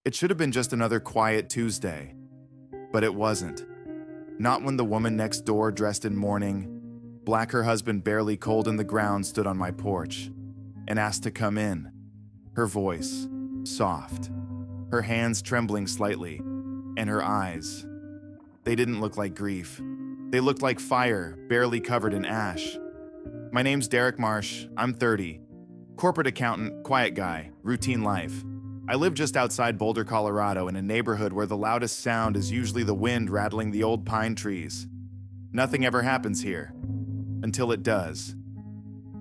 It should have been just another quiet Tuesday, but it wasn't. Not when the woman next door, dressed in mourning, black her husband barely cold in the ground, stood on my porch and asked to come in. Her voice, soft, her hands trembling slightly, and her eyes. They didn't look like grief. They looked like fire, barely covered in ash. My name's Derek Marsh. I'm 30. Corporate accountant, quiet guy, routine life. I live just outside Boulder, Colorado, in a neighborhood where the loudest sound is usually the wind rattling the old pine trees. Nothing ever happens here. Until it does.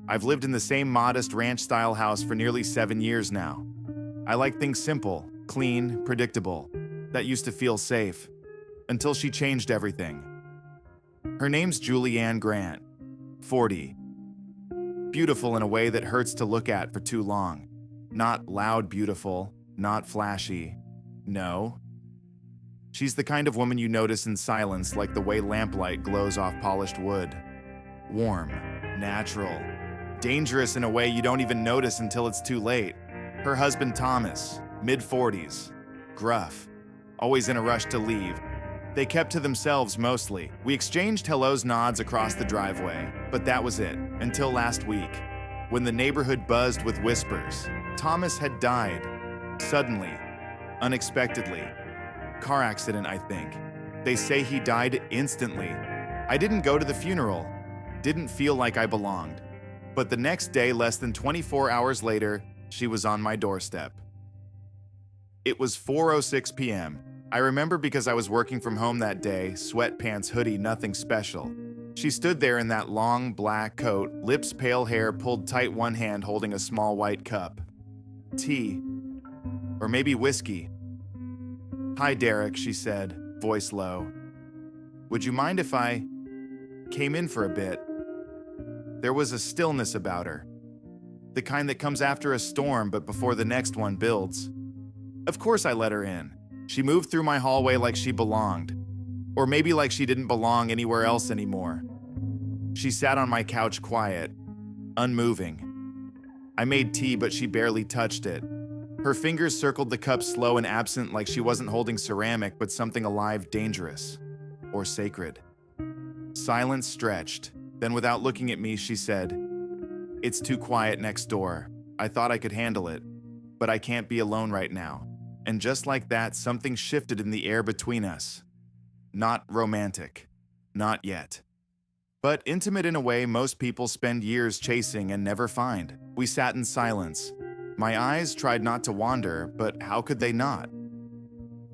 I've lived in the same modest ranch-style house for nearly 7 years now. I like things simple, clean, predictable. That used to feel safe. Until she changed everything. Her name's Julianne Grant, 40. Beautiful in a way that hurts to look at for too long. Not loud beautiful, not flashy. No. She's the kind of woman you notice in silence, like the way lamplight glows off polished wood. Warm, natural, dangerous in a way you don't even notice until it's too late. Her husband Thomas, mid-40s, gruff, always in a rush to leave. They kept to themselves mostly. We exchanged hellos, nods across the driveway, but that was it, until last week, when the neighborhood buzzed with whispers. Thomas had died, suddenly, unexpectedly. Car accident, I think. They say he died instantly. I didn't go to the funeral, didn't feel like I belonged. But the next day, less than 24 hours later, she was on my doorstep. It was 4:06 p.m. I remember because I was working from home that day, sweatpants, hoodie, nothing special. She stood there in that long black coat, lips pale, hair pulled tight, one hand holding a small white cup. Tea. Or maybe whiskey. "Hi, Derek," she said, voice low. "Would you mind if I came in for a bit?" There was a stillness about her. The kind that comes after a storm but before the next one builds. Of course I let her in. She moved through my hallway like she belonged. Or maybe like she didn't belong anywhere else anymore. She sat on my couch quiet, unmoving. I made tea, but she barely touched it. Her fingers circled the cup slow and absent, like she wasn't holding ceramic but something alive, dangerous, or sacred. Silence stretched. Then without looking at me, she said, "It's too quiet next door. I thought I could handle it, but I can't be alone right now." And just like that, something shifted in the air between us. Not romantic. Not yet. But intimate in a way most people spend years chasing and never find. We sat in silence. My eyes tried not to wander, but how could they not?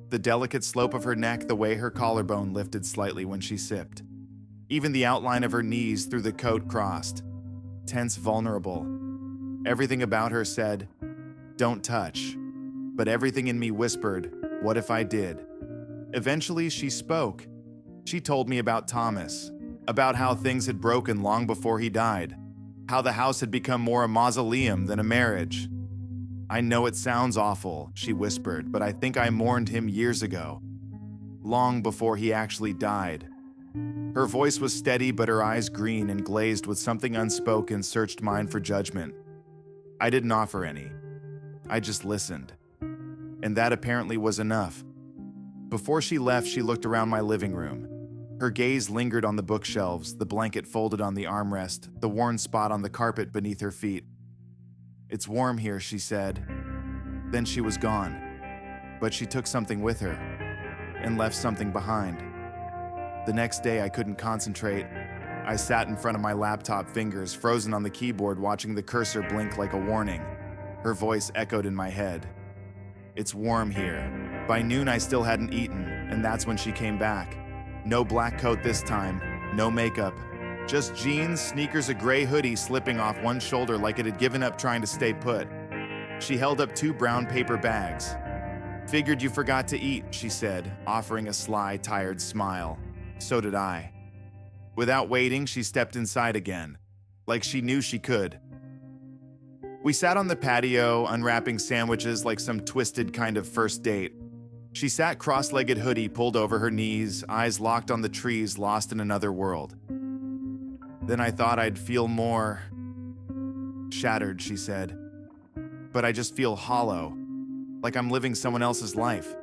The delicate slope of her neck, the way her collarbone lifted slightly when she sipped. Even the outline of her knees through the coat crossed. Tense, vulnerable. Everything about her said, "Don't touch." But everything in me whispered, "What if I did?" Eventually, she spoke. She told me about Thomas, about how things had broken long before he died, how the house had become more a mausoleum than a marriage. "I know it sounds awful," she whispered, "but I think I mourned him years ago, long before he actually died." Her voice was steady, but her eyes green and glazed with something unspoken searched mine for judgment. I didn't offer any. I just listened. And that apparently was enough. Before she left, she looked around my living room. Her gaze lingered on the bookshelves, the blanket folded on the armrest, the worn spot on the carpet beneath her feet. "It's warm here," she said. Then she was gone. But she took something with her, and left something behind. The next day, I couldn't concentrate. I sat in front of my laptop, fingers frozen on the keyboard, watching the cursor blink like a warning. Her voice echoed in my head. "It's warm here." By noon, I still hadn't eaten, and that's when she came back. No black coat this time, no makeup. Just jeans, sneakers, a gray hoodie slipping off one shoulder like it had given up trying to stay put. She held up 2 brown paper bags. "Figured you forgot to eat," she said, offering a sly, tired smile. So did I. Without waiting, she stepped inside again, like she knew she could. We sat on the patio, unwrapping sandwiches like some twisted kind of first date. She sat cross-legged, hoodie pulled over her knees, eyes locked on the trees, lost in another world. Then I thought I'd feel more shattered, she said. But I just feel hollow. like I'm living someone else's life.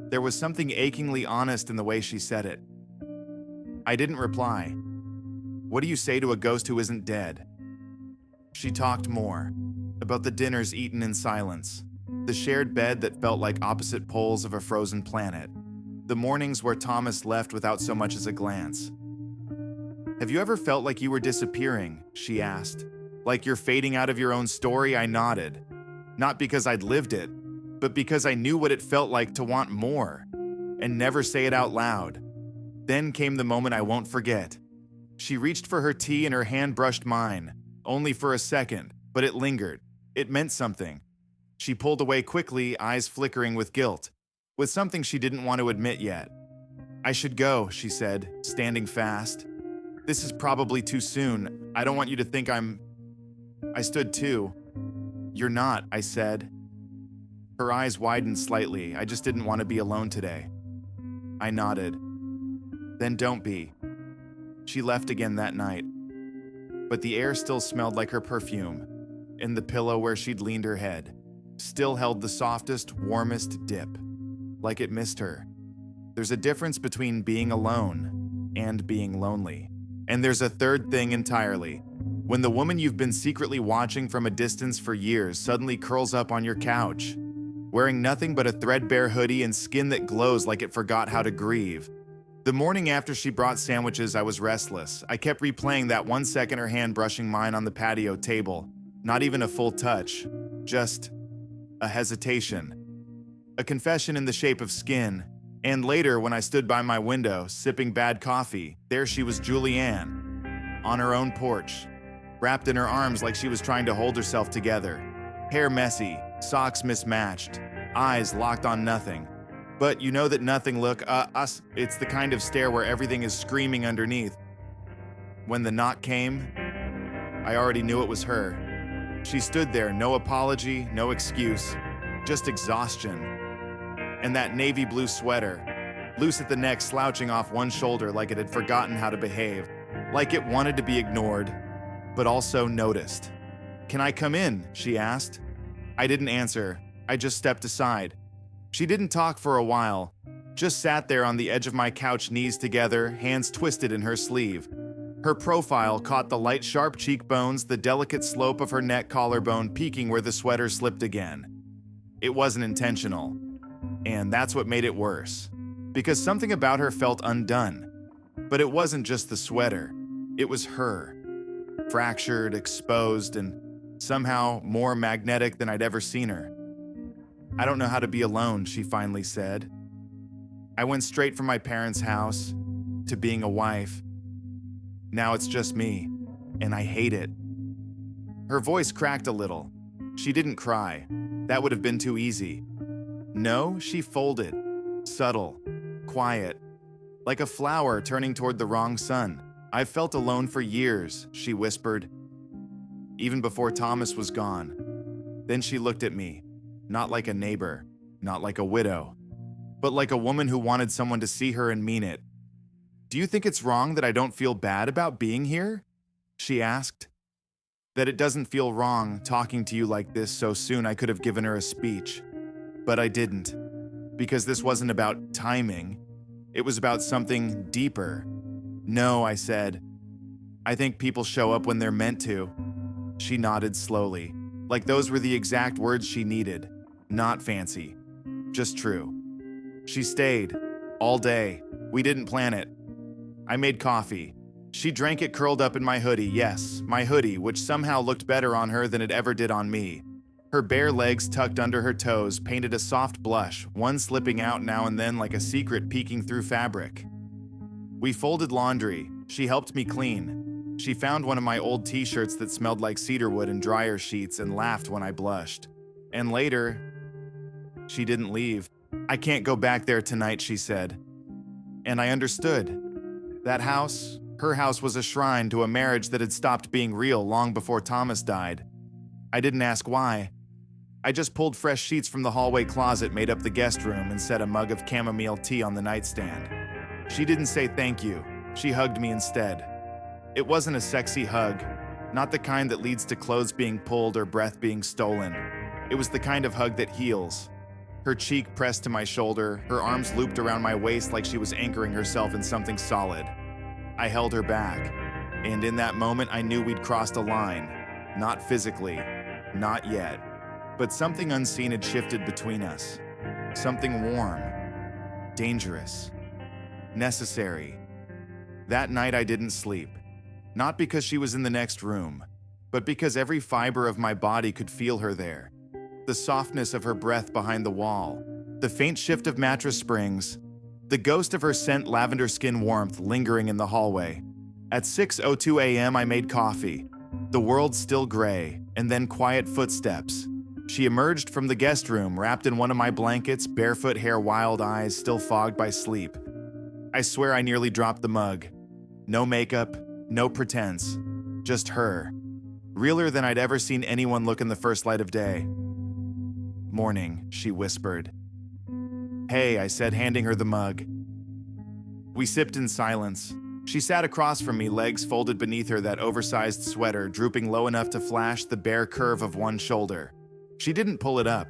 There was something achingly honest in the way she said it. I didn't reply. What do you say to a ghost who isn't dead? She talked more, about the dinners eaten in silence, the shared bed that felt like opposite poles of a frozen planet, the mornings where Thomas left without so much as a glance. Have you ever felt like you were disappearing? She asked. Like you're fading out of your own story? I nodded. Not because I'd lived it, but because I knew what it felt like to want more and never say it out loud. Then came the moment I won't forget. She reached for her tea and her hand brushed mine, only for a second, but it lingered. It meant something. She pulled away quickly, eyes flickering with guilt, with something she didn't want to admit yet. I should go, she said, standing fast. This is probably too soon. I don't want you to think I stood too. You're not, I said. Her eyes widened slightly. I just didn't want to be alone today. I nodded. Then don't be. She left again that night. But the air still smelled like her perfume, and the pillow where she'd leaned her head still held the softest, warmest dip, like it missed her. There's a difference between being alone and being lonely. And there's a third thing entirely. When the woman you've been secretly watching from a distance for years suddenly curls up on your couch, wearing nothing but a threadbare hoodie and skin that glows like it forgot how to grieve. The morning after she brought sandwiches, I was restless. I kept replaying that 1 second her hand brushing mine on the patio table. Not even a full touch, just a hesitation. A confession in the shape of skin. And later, when I stood by my window, sipping bad coffee, there she was, Julianne, on her own porch, wrapped in her arms like she was trying to hold herself together. Hair messy, socks mismatched, eyes locked on nothing. But you know that nothing it's the kind of stare where everything is screaming underneath. When the knock came, I already knew it was her. She stood there, no apology, no excuse, just exhaustion. And that navy blue sweater, loose at the neck, slouching off one shoulder like it had forgotten how to behave, like it wanted to be ignored, but also noticed. Can I come in? She asked. I didn't answer. I just stepped aside. She didn't talk for a while, just sat there on the edge of my couch, knees together, hands twisted in her sleeve. Her profile caught the light, sharp cheekbones, the delicate slope of her neck collarbone peeking where the sweater slipped again. It wasn't intentional. And that's what made it worse, because something about her felt undone. But it wasn't just the sweater, it was her. Fractured, exposed, and somehow more magnetic than I'd ever seen her. I don't know how to be alone, she finally said. I went straight from my parents' house to being a wife. Now it's just me, and I hate it. Her voice cracked a little. She didn't cry. That would have been too easy. No, she folded, subtle, quiet, like a flower turning toward the wrong sun. I've felt alone for years, she whispered, even before Thomas was gone. Then she looked at me, not like a neighbor, not like a widow, but like a woman who wanted someone to see her and mean it. Do you think it's wrong that I don't feel bad about being here? She asked. That it doesn't feel wrong talking to you like this so soon. I could have given her a speech. But I didn't, because this wasn't about timing. It was about something deeper. No, I said. I think people show up when they're meant to. She nodded slowly, like those were the exact words she needed. Not fancy, just true. She stayed, all day. We didn't plan it. I made coffee. She drank it curled up in my hoodie, yes, my hoodie, which somehow looked better on her than it ever did on me. Her bare legs tucked under her toes painted a soft blush, one slipping out now and then like a secret peeking through fabric. We folded laundry. She helped me clean. She found one of my old t-shirts that smelled like cedarwood and dryer sheets and laughed when I blushed. And later, she didn't leave. I can't go back there tonight, she said. And I understood. That house, her house, was a shrine to a marriage that had stopped being real long before Thomas died. I didn't ask why. I just pulled fresh sheets from the hallway closet, made up the guest room, and set a mug of chamomile tea on the nightstand. She didn't say thank you. She hugged me instead. It wasn't a sexy hug, not the kind that leads to clothes being pulled or breath being stolen. It was the kind of hug that heals. Her cheek pressed to my shoulder, her arms looped around my waist like she was anchoring herself in something solid. I held her back, and in that moment I knew we'd crossed a line. Not physically, not yet, but something unseen had shifted between us. Something warm, dangerous, necessary. That night I didn't sleep, not because she was in the next room, but because every fiber of my body could feel her there. The softness of her breath behind the wall, the faint shift of mattress springs, the ghost of her scent lavender skin warmth lingering in the hallway. At 6:02 a.m. I made coffee, the world still gray, and then quiet footsteps. She emerged from the guest room wrapped in one of my blankets, barefoot hair, wild eyes still fogged by sleep. I swear I nearly dropped the mug. No makeup, no pretense, just her. Realer than I'd ever seen anyone look in the first light of day. "Morning," she whispered. "Hey," I said, handing her the mug. We sipped in silence. She sat across from me, legs folded beneath her, that oversized sweater drooping low enough to flash the bare curve of one shoulder. She didn't pull it up,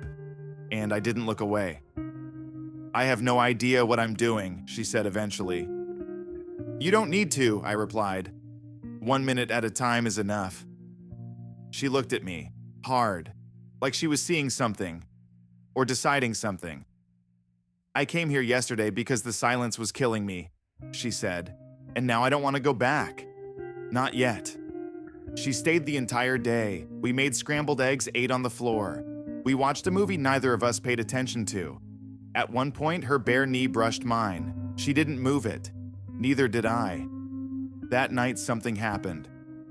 and I didn't look away. "I have no idea what I'm doing," she said eventually. "You don't need to," I replied. "1 minute at a time is enough." She looked at me, hard, like she was seeing something, or deciding something. "I came here yesterday because the silence was killing me," she said, "and now I don't want to go back. Not yet." She stayed the entire day. We made scrambled eggs, ate on the floor. We watched a movie neither of us paid attention to. At one point, her bare knee brushed mine. She didn't move it. Neither did I. That night, something happened.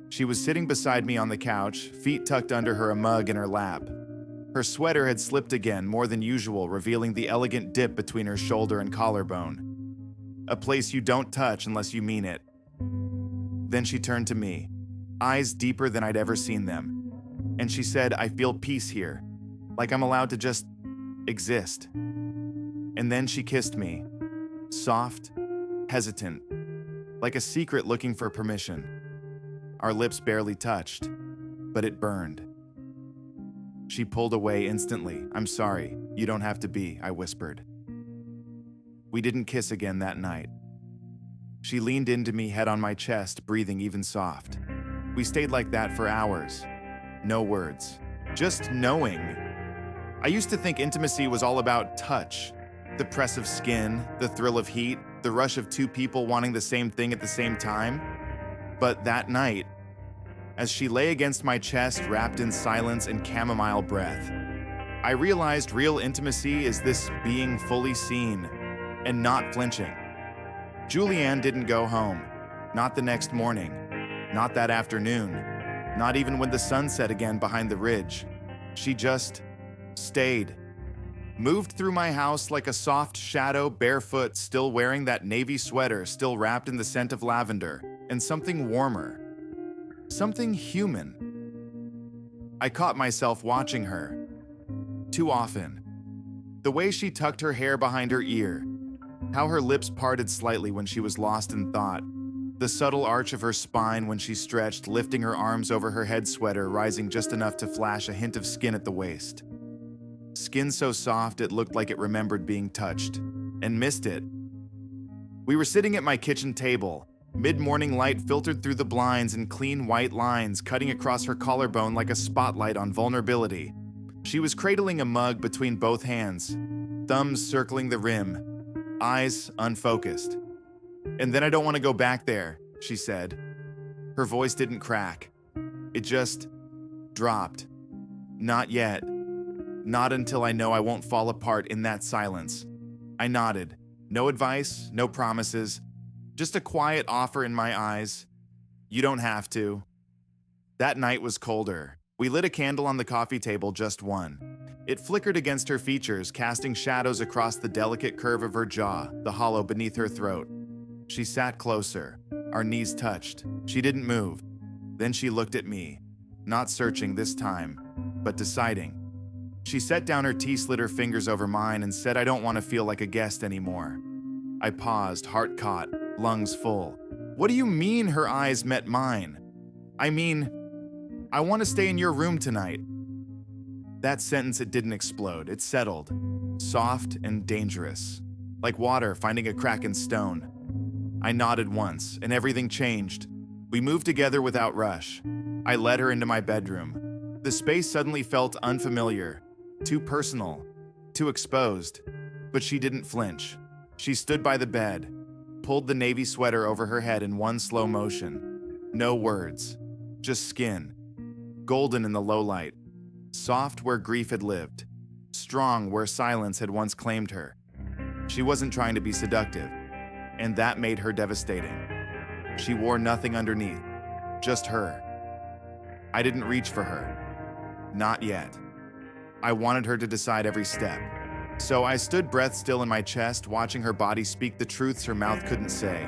She was sitting beside me on the couch, feet tucked under her, a mug in her lap. Her sweater had slipped again, more than usual, revealing the elegant dip between her shoulder and collarbone. A place you don't touch unless you mean it. Then she turned to me, eyes deeper than I'd ever seen them. And she said, "I feel peace here, like I'm allowed to just exist." And then she kissed me, soft, hesitant, like a secret looking for permission. Our lips barely touched, but it burned. She pulled away instantly. "I'm sorry, you don't have to be," I whispered. We didn't kiss again that night. She leaned into me, head on my chest, breathing even soft. We stayed like that for hours. No words, just knowing. I used to think intimacy was all about touch, the press of skin, the thrill of heat, the rush of two people wanting the same thing at the same time. But that night, as she lay against my chest, wrapped in silence and chamomile breath, I realized real intimacy is this being fully seen and not flinching. Julianne didn't go home, not the next morning, not that afternoon, not even when the sun set again behind the ridge. She just stayed. Moved through my house like a soft shadow, barefoot, still wearing that navy sweater, still wrapped in the scent of lavender, and something warmer. Something human. I caught myself watching her. Too often. The way she tucked her hair behind her ear, how her lips parted slightly when she was lost in thought, the subtle arch of her spine when she stretched, lifting her arms over her head sweater, rising just enough to flash a hint of skin at the waist. Skin so soft it looked like it remembered being touched, and missed it. We were sitting at my kitchen table. Mid-morning light filtered through the blinds in clean white lines, cutting across her collarbone like a spotlight on vulnerability. She was cradling a mug between both hands, thumbs circling the rim, eyes unfocused. "And then I don't want to go back there," she said. Her voice didn't crack. It just dropped. "Not yet. Not until I know I won't fall apart in that silence." I nodded. No advice, no promises. Just a quiet offer in my eyes. "You don't have to." That night was colder. We lit a candle on the coffee table, just one. It flickered against her features, casting shadows across the delicate curve of her jaw, the hollow beneath her throat. She sat closer. Our knees touched. She didn't move. Then she looked at me, not searching this time, but deciding. She set down her tea, slid her fingers over mine, and said, "I don't want to feel like a guest anymore." I paused, heart caught, lungs full. "What do you mean?" Her eyes met mine. "I mean, I want to stay in your room tonight." That sentence, it didn't explode, it settled. Soft and dangerous. Like water finding a crack in stone. I nodded once, and everything changed. We moved together without rush. I led her into my bedroom. The space suddenly felt unfamiliar, too personal, too exposed. But she didn't flinch. She stood by the bed, pulled the navy sweater over her head in one slow motion. No words, just skin. Golden in the low light. Soft where grief had lived. Strong where silence had once claimed her. She wasn't trying to be seductive, and that made her devastating. She wore nothing underneath, just her. I didn't reach for her. Not yet. I wanted her to decide every step. So I stood breath still in my chest, watching her body speak the truths her mouth couldn't say.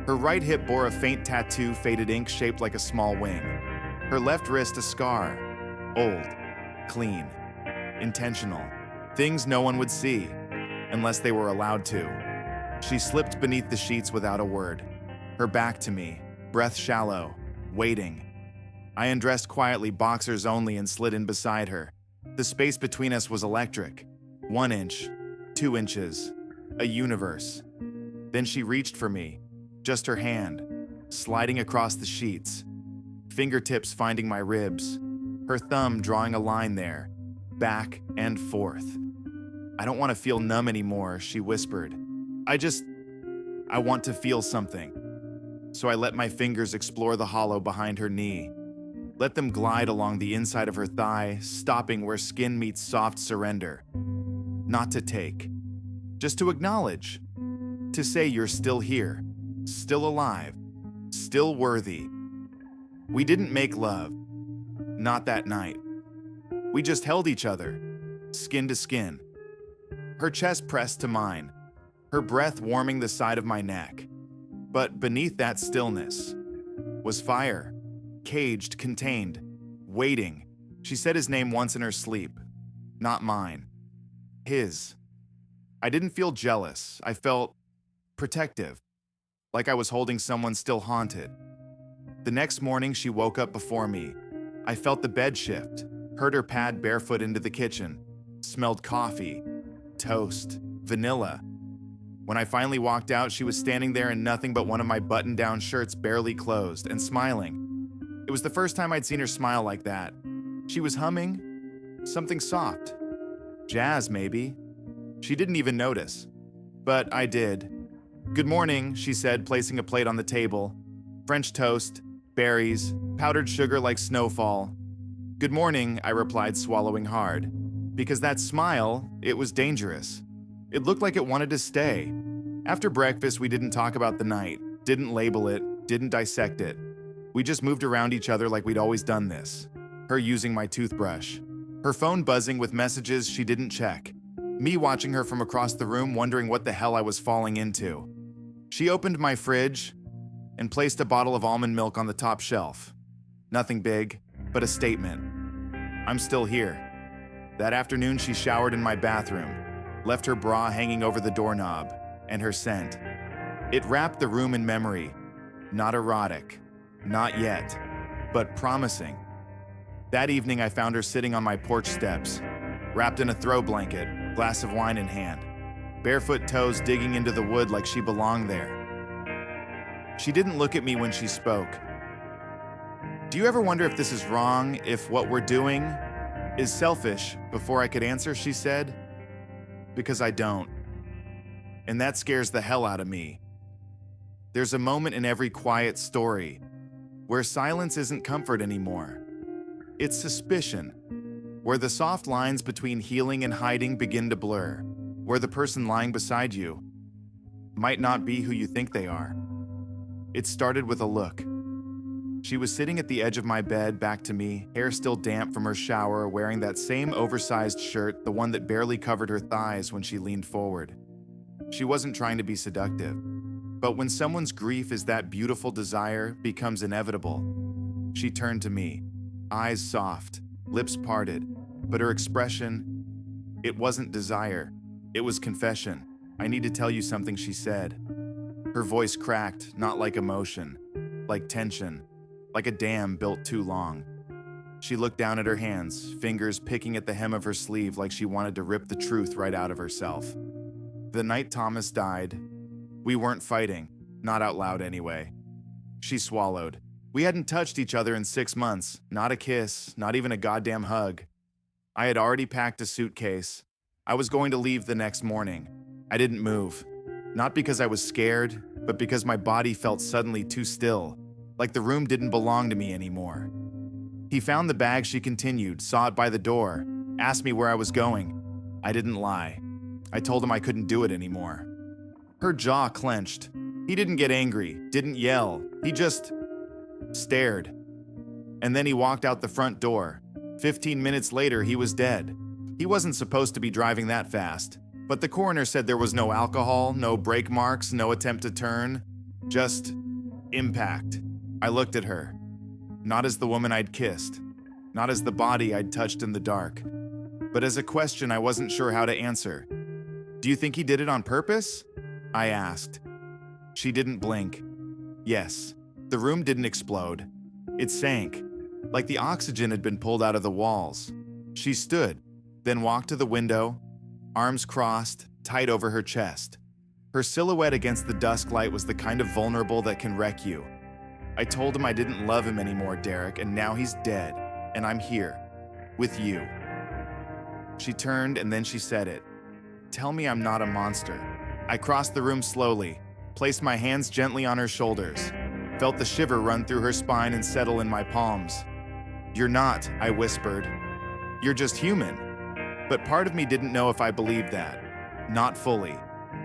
Her right hip bore a faint tattoo, faded ink shaped like a small wing. Her left wrist a scar. Old, clean, intentional. Things no one would see, unless they were allowed to. She slipped beneath the sheets without a word. Her back to me, breath shallow, waiting. I undressed quietly, boxers only, and slid in beside her. The space between us was electric. 1 inch, 2 inches, a universe. Then she reached for me, just her hand, sliding across the sheets, fingertips finding my ribs, her thumb drawing a line there, back and forth. I don't want to feel numb anymore, she whispered. I want to feel something. So I let my fingers explore the hollow behind her knee, let them glide along the inside of her thigh, stopping where skin meets soft surrender. Not to take, just to acknowledge, to say you're still here, still alive, still worthy. We didn't make love, not that night. We just held each other, skin to skin. Her chest pressed to mine, her breath warming the side of my neck. But beneath that stillness was fire, caged, contained, waiting. She said his name once in her sleep, not mine. His. I didn't feel jealous. I felt protective, like I was holding someone still haunted. The next morning, she woke up before me. I felt the bed shift, heard her pad barefoot into the kitchen, smelled coffee, toast, vanilla. When I finally walked out, she was standing there in nothing but one of my button-down shirts barely closed and smiling. It was the first time I'd seen her smile like that. She was humming something soft. Jazz, maybe. She didn't even notice. But I did. "Good morning," she said, placing a plate on the table. French toast, berries, powdered sugar like snowfall. "Good morning," I replied, swallowing hard. Because that smile, it was dangerous. It looked like it wanted to stay. After breakfast, we didn't talk about the night, didn't label it, didn't dissect it. We just moved around each other like we'd always done this. Her using my toothbrush. Her phone buzzing with messages she didn't check. Me watching her from across the room, wondering what the hell I was falling into. She opened my fridge and placed a bottle of almond milk on the top shelf. Nothing big, but a statement. I'm still here. That afternoon, she showered in my bathroom, left her bra hanging over the doorknob, and her scent. It wrapped the room in memory. Not erotic, not yet, but promising. That evening, I found her sitting on my porch steps, wrapped in a throw blanket, glass of wine in hand, barefoot toes digging into the wood like she belonged there. She didn't look at me when she spoke. "Do you ever wonder if this is wrong, if what we're doing is selfish?" Before I could answer, she said, "Because I don't. And that scares the hell out of me." There's a moment in every quiet story where silence isn't comfort anymore. It's suspicion, where the soft lines between healing and hiding begin to blur, where the person lying beside you might not be who you think they are. It started with a look. She was sitting at the edge of my bed, back to me, hair still damp from her shower, wearing that same oversized shirt, the one that barely covered her thighs when she leaned forward. She wasn't trying to be seductive, but when someone's grief is that beautiful desire becomes inevitable. She turned to me, eyes soft, lips parted, but her expression, it wasn't desire, it was confession. "I need to tell you something," she said. Her voice cracked, not like emotion, like tension, like a dam built too long. She looked down at her hands, fingers picking at the hem of her sleeve like she wanted to rip the truth right out of herself. The night Thomas died, we weren't fighting, not out loud anyway. She swallowed. We hadn't touched each other in 6 months, not a kiss, not even a goddamn hug. I had already packed a suitcase. I was going to leave the next morning. I didn't move. Not because I was scared, but because my body felt suddenly too still, like the room didn't belong to me anymore. He found the bag, she continued, saw it by the door, asked me where I was going. I didn't lie. I told him I couldn't do it anymore. Her jaw clenched. He didn't get angry, didn't yell. He just stared. And then he walked out the front door. 15 minutes later, he was dead. He wasn't supposed to be driving that fast, but the coroner said there was no alcohol, no brake marks, no attempt to turn, just impact. I looked at her. Not as the woman I'd kissed, not as the body I'd touched in the dark, but as a question I wasn't sure how to answer. Do you think he did it on purpose? I asked. She didn't blink. Yes, the room didn't explode. It sank, like the oxygen had been pulled out of the walls. She stood, then walked to the window, arms crossed, tight over her chest. Her silhouette against the dusk light was the kind of vulnerable that can wreck you. I told him I didn't love him anymore, Derek, and now he's dead, and I'm here, with you. She turned and then she said it. Tell me I'm not a monster. I crossed the room slowly, placed my hands gently on her shoulders, felt the shiver run through her spine and settle in my palms. You're not, I whispered. You're just human. But part of me didn't know if I believed that. Not fully.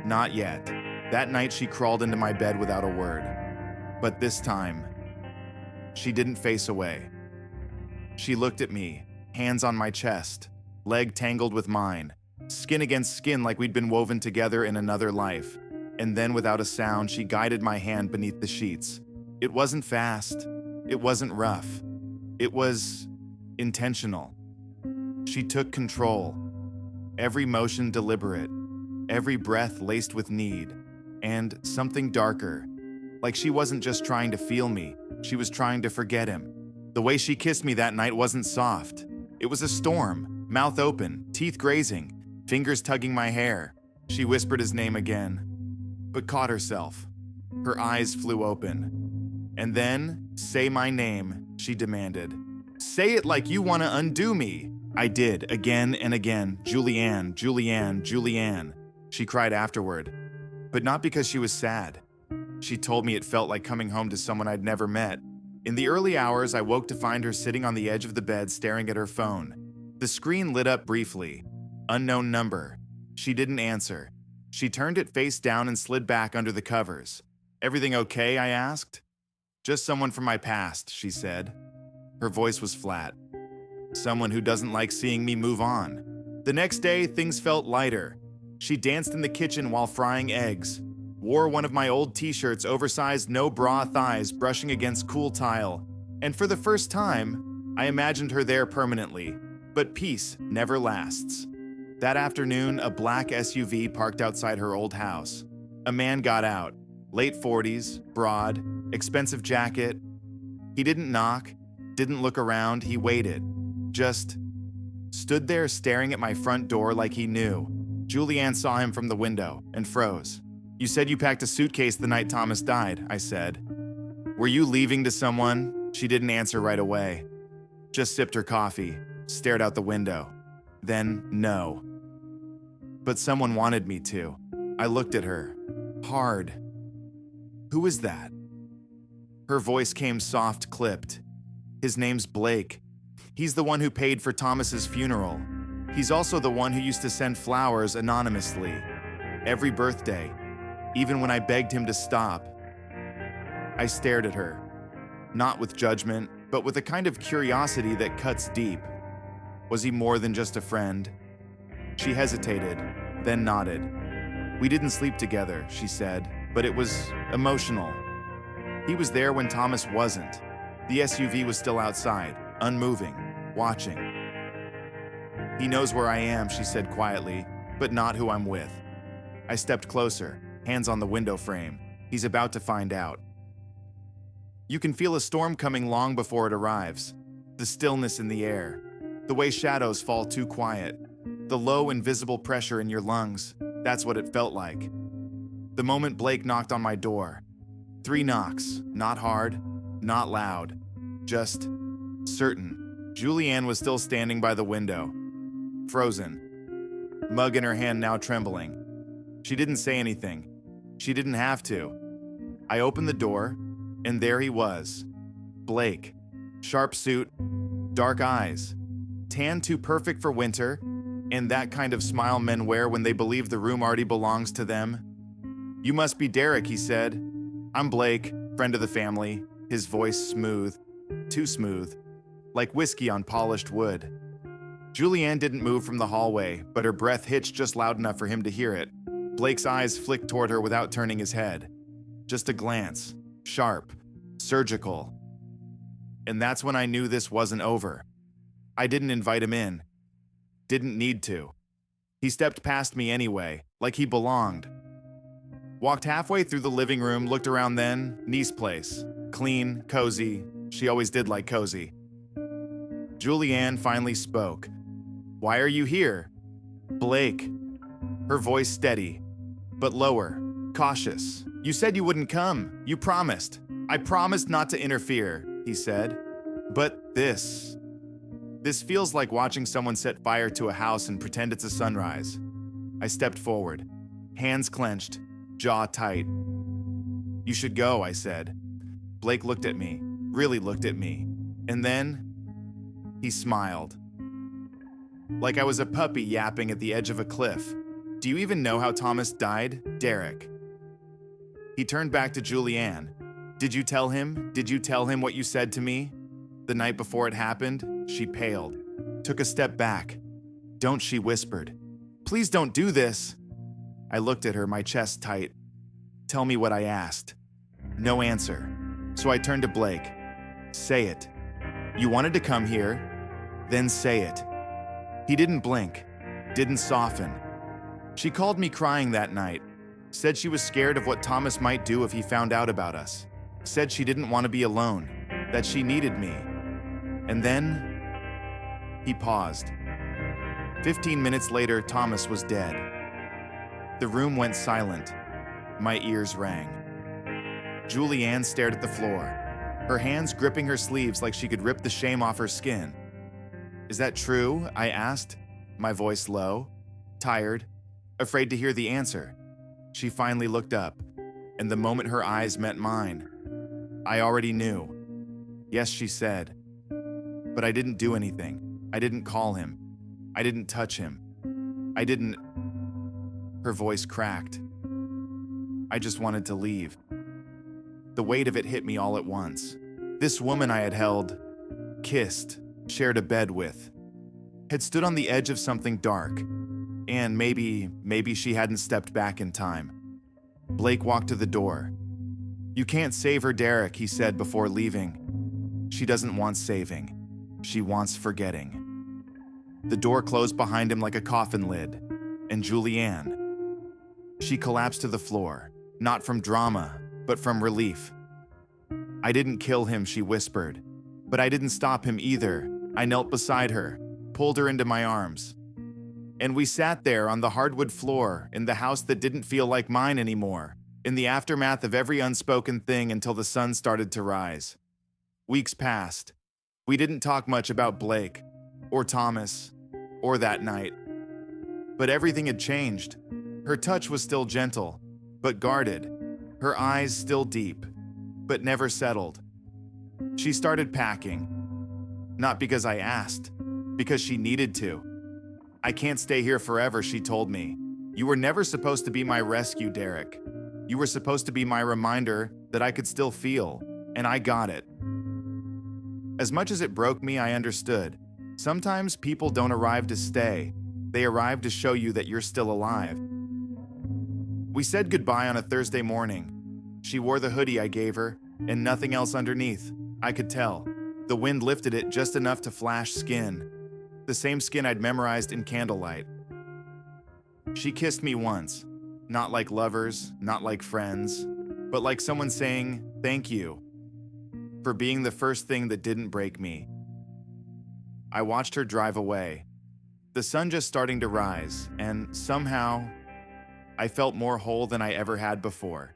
Not yet. That night she crawled into my bed without a word. But this time, she didn't face away. She looked at me, hands on my chest, leg tangled with mine, skin against skin like we'd been woven together in another life. And then without a sound, she guided my hand beneath the sheets. It wasn't fast. It wasn't rough. It was intentional. She took control. Every motion deliberate, every breath laced with need, and something darker. Like she wasn't just trying to feel me, she was trying to forget him. The way she kissed me that night wasn't soft. It was a storm, mouth open, teeth grazing, fingers tugging my hair. She whispered his name again, but caught herself. Her eyes flew open. And then, say my name, she demanded. Say it like you want to undo me. I did, again and again. Julianne, Julianne, Julianne. She cried afterward, but not because she was sad. She told me it felt like coming home to someone I'd never met. In the early hours, I woke to find her sitting on the edge of the bed staring at her phone. The screen lit up briefly. Unknown number. She didn't answer. She turned it face down and slid back under the covers. Everything okay? I asked. Just someone from my past, she said. Her voice was flat. Someone who doesn't like seeing me move on. The next day, things felt lighter. She danced in the kitchen while frying eggs, wore one of my old t-shirts, oversized no-bra thighs brushing against cool tile, and for the first time, I imagined her there permanently. But peace never lasts. That afternoon, a black SUV parked outside her old house. A man got out, late 40s, broad, expensive jacket. He didn't knock, didn't look around, he waited. Just stood there staring at my front door like he knew. Julianne saw him from the window and froze. You said you packed a suitcase the night Thomas died, I said. Were you leaving to someone? She didn't answer right away. Just sipped her coffee, stared out the window. Then, no. But someone wanted me to. I looked at her. Hard. Who is that? Her voice came soft, clipped. His name's Blake. He's the one who paid for Thomas's funeral. He's also the one who used to send flowers anonymously. Every birthday. Even when I begged him to stop. I stared at her. Not with judgment, but with a kind of curiosity that cuts deep. Was he more than just a friend? She hesitated, then nodded. We didn't sleep together, she said, but it was emotional. He was there when Thomas wasn't. The SUV was still outside, unmoving, watching. He knows where I am, she said quietly, but not who I'm with. I stepped closer, hands on the window frame. He's about to find out. You can feel a storm coming long before it arrives. The stillness in the air, the way shadows fall too quiet, the low invisible pressure in your lungs, that's what it felt like. The moment Blake knocked on my door. 3 knocks, not hard, not loud, just certain. Julianne was still standing by the window, frozen, mug in her hand now trembling. She didn't say anything. She didn't have to. I opened the door, and there he was. Blake. Sharp suit, dark eyes, tan too perfect for winter, and that kind of smile men wear when they believe the room already belongs to them. "You must be Derek," he said. "I'm Blake, friend of the family," his voice smooth, too smooth, like whiskey on polished wood. Julianne didn't move from the hallway, but her breath hitched just loud enough for him to hear it. Blake's eyes flicked toward her without turning his head. Just a glance, sharp, surgical. And that's when I knew this wasn't over. I didn't invite him in. Didn't need to. He stepped past me anyway, like he belonged. Walked halfway through the living room, looked around then, niece place. Clean, cozy. She always did like cozy. Julianne finally spoke. "Why are you here?" "Blake." Her voice steady, but lower, cautious. "You said you wouldn't come. You promised." "I promised not to interfere," he said. "But this feels like watching someone set fire to a house and pretend it's a sunrise." I stepped forward, hands clenched, jaw tight. "You should go," I said. Blake looked at me, really looked at me, and then he smiled. Like I was a puppy yapping at the edge of a cliff. "Do you even know how Thomas died, Derek?" He turned back to Julianne. Did you tell him what you said to me?" The night before it happened, she paled, took a step back. "Don't," she whispered. "Please don't do this." I looked at her, my chest tight. "Tell me what I asked." No answer. So I turned to Blake. "Say it. You wanted to come here, then say it." He didn't blink, didn't soften. "She called me crying that night. Said she was scared of what Thomas might do if he found out about us. Said she didn't want to be alone, that she needed me. And then..." He paused. 15 minutes later, Thomas was dead. The room went silent. My ears rang. Julianne stared at the floor, her hands gripping her sleeves like she could rip the shame off her skin. "Is that true?" I asked, my voice low, tired, afraid to hear the answer. She finally looked up, and the moment her eyes met mine, I already knew. "Yes," she said. "But I didn't do anything. I didn't call him. I didn't touch him. I didn't..." Her voice cracked. "I just wanted to leave." The weight of it hit me all at once. This woman I had held, kissed, shared a bed with, had stood on the edge of something dark, and maybe she hadn't stepped back in time. Blake walked to the door. "You can't save her, Derek," he said before leaving. "She doesn't want saving. She wants forgetting." The door closed behind him like a coffin lid, and Julianne. She collapsed to the floor, not from drama, but from relief. "I didn't kill him," she whispered, "but I didn't stop him either." I knelt beside her, pulled her into my arms. And we sat there on the hardwood floor in the house that didn't feel like mine anymore, in the aftermath of every unspoken thing until the sun started to rise. Weeks passed. We didn't talk much about Blake, or Thomas, or that night. But everything had changed. Her touch was still gentle, but guarded. Her eyes still deep, but never settled. She started packing. Not because I asked, because she needed to. "I can't stay here forever," she told me. "You were never supposed to be my rescue, Derek. You were supposed to be my reminder that I could still feel, and I got it." As much as it broke me, I understood. Sometimes people don't arrive to stay. They arrive to show you that you're still alive. We said goodbye on a Thursday morning. She wore the hoodie I gave her, and nothing else underneath. I could tell. The wind lifted it just enough to flash skin. The same skin I'd memorized in candlelight. She kissed me once. Not like lovers, not like friends, but like someone saying, "Thank you," for being the first thing that didn't break me. I watched her drive away, the sun just starting to rise, and somehow, I felt more whole than I ever had before.